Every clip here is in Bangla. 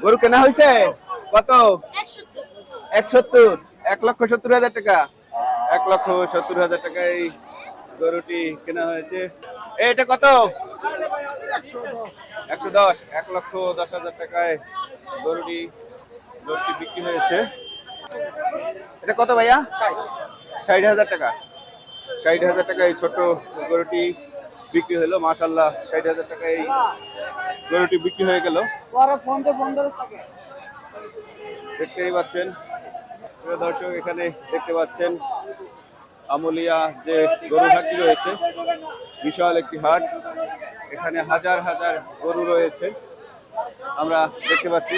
গরু কেনা হয়েছে কত? 170, 1,70,000 টাকা। 1,70,000 টাকায় গরুটি কেনা হয়েছে। এটা কত? 110, 1,10,000 টাকায় গরুটি বিক্রি হয়েছে। এটা কত ভাইয়া? 60,000 টাকা। 60,000 টাকা এই ছোট গরুটি বিক্রি হলো। মাশাআল্লাহ, 60,000 টাকায় এই গরুটি বিক্রি হয়ে গেল। দেখতেই পাচ্ছেন প্রিয় দর্শক, এখানে দেখতে পাচ্ছেন আমুলিয়া যে গরু হাটটি রয়েছে, বিশাল একটি হাট। এখানে হাজার হাজার গরু রয়েছে আমরা দেখতে পাচ্ছি।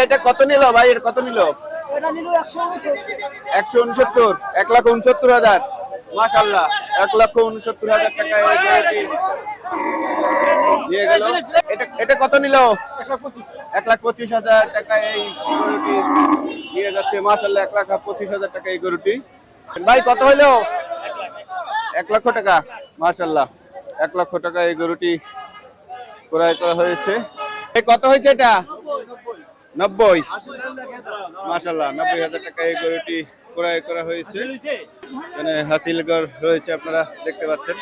এটা কত নিল ভাই? এটা কত নিল? 169, 1,69,000। মাশাআল্লাহ, 1,69,000 টাকায় এই গরুটি নিয়ে গেল। এটা কত নিল? 1,25,000 টাকায় এই গরুটি নিয়ে যাচ্ছে। মাশাআল্লাহ, 1,25,000 টাকা এই গরুটি। ভাই কত হইলো? 1 লক্ষ টাকা। মাশাআল্লাহ, 1 লক্ষ টাকা এই গরুটি ক্রয় করা হয়েছে। এই কত হয়েছে এটা? 90। মাশাআল্লাহ, 90,000 টাকা এই গরুটি ক্রয় করা হয়েছে। এখানে হাসিলগড় রয়েছে, আপনারা দেখতে পাচ্ছেন।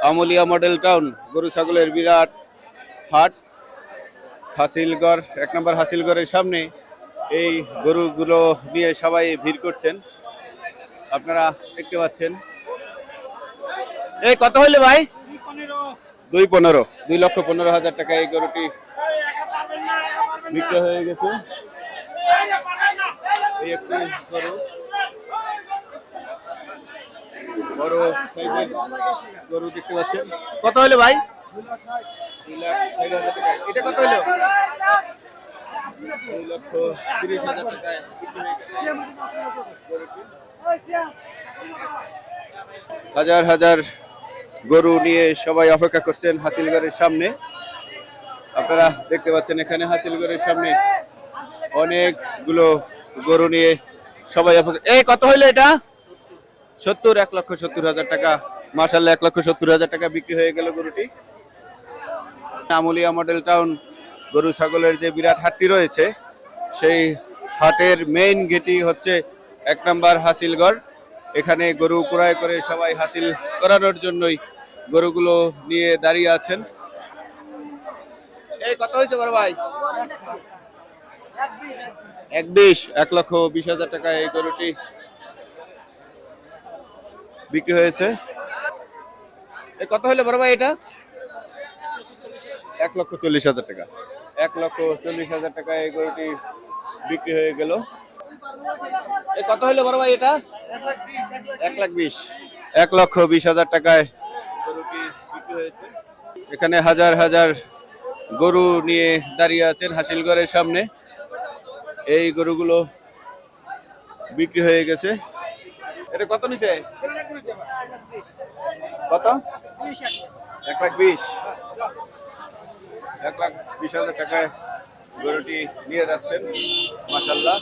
আমুলিয়া মডেল টাউন গরু ছাগলের বিরাট হাট, হাসিলগড় 1 নম্বর হাসিলগড়ের সামনে এই গরুগুলো নিয়ে সবাই ভিড় করছেন, আপনারা দেখতে পাচ্ছেন। এই কত হইলে ভাই? 2.15, 2,15,000 টাকা এই গরুটি বিক্রি হয়ে গেছে। এই একটি গরু, বড় সাইজের গরু দেখতে পাচ্ছেন। কত হইলো ভাই? 2,60,000 টাকা। এটা কত হইলো? 2,30,000 টাকায় বিক্রি হয়ে গেছে। হাজার হাজার গরু নিয়ে সবাই অপেক্ষা করছেন হাসিলগড়ের সামনে, আপনারা দেখতে পাচ্ছেন। এখানে হাসিলগড়ের সামনে অনেকগুলো গরু নিয়ে সবাই অপেক্ষা। এই কত হইলো এটা? 70, 1,70,000 টাকা। মাশাআল্লাহ, 1,70,000 টাকা বিক্রি হয়ে গেল গরুটি। আমুলিয়া মডেল টাউন গরু ছাগলের যে বিরাট হাটটি রয়েছে, সেই হাটের মেইন গেটই হচ্ছে 1 নম্বর হাসিলগড়। এখানে গরু ক্রয় করে সবাই হাসিল করানোর জন্যই গরুগুলো নিয়ে দাঁড়িয়ে আছেন। এই কত হয়েছে বড় ভাই? 1,20, 1,20,000 টাকা এই গরুটি বিক্রি হয়েছে। এই কত হলো বড় ভাই এটা? 1,40,000 টাকা। 1,40,000 টাকা এই গরুটি বিক্রি হয়ে গেল। এই কত হলো বড় ভাই এটা? 1,20,000, 1,20,000 টাকায় গরুটি বিক্রি হয়েছে। এখানে হাজার হাজার গরু নিয়ে দাঁড়িয়ে আছেন হাসিলগড়ের সামনে। এই গরুগুলো বিক্রি হয়ে গেছে। এটা কত নিচে? কত? 1,20,000, 1,20,000 টাকায় গরুটি নিয়ে যাচ্ছেন। মাশাআল্লাহ।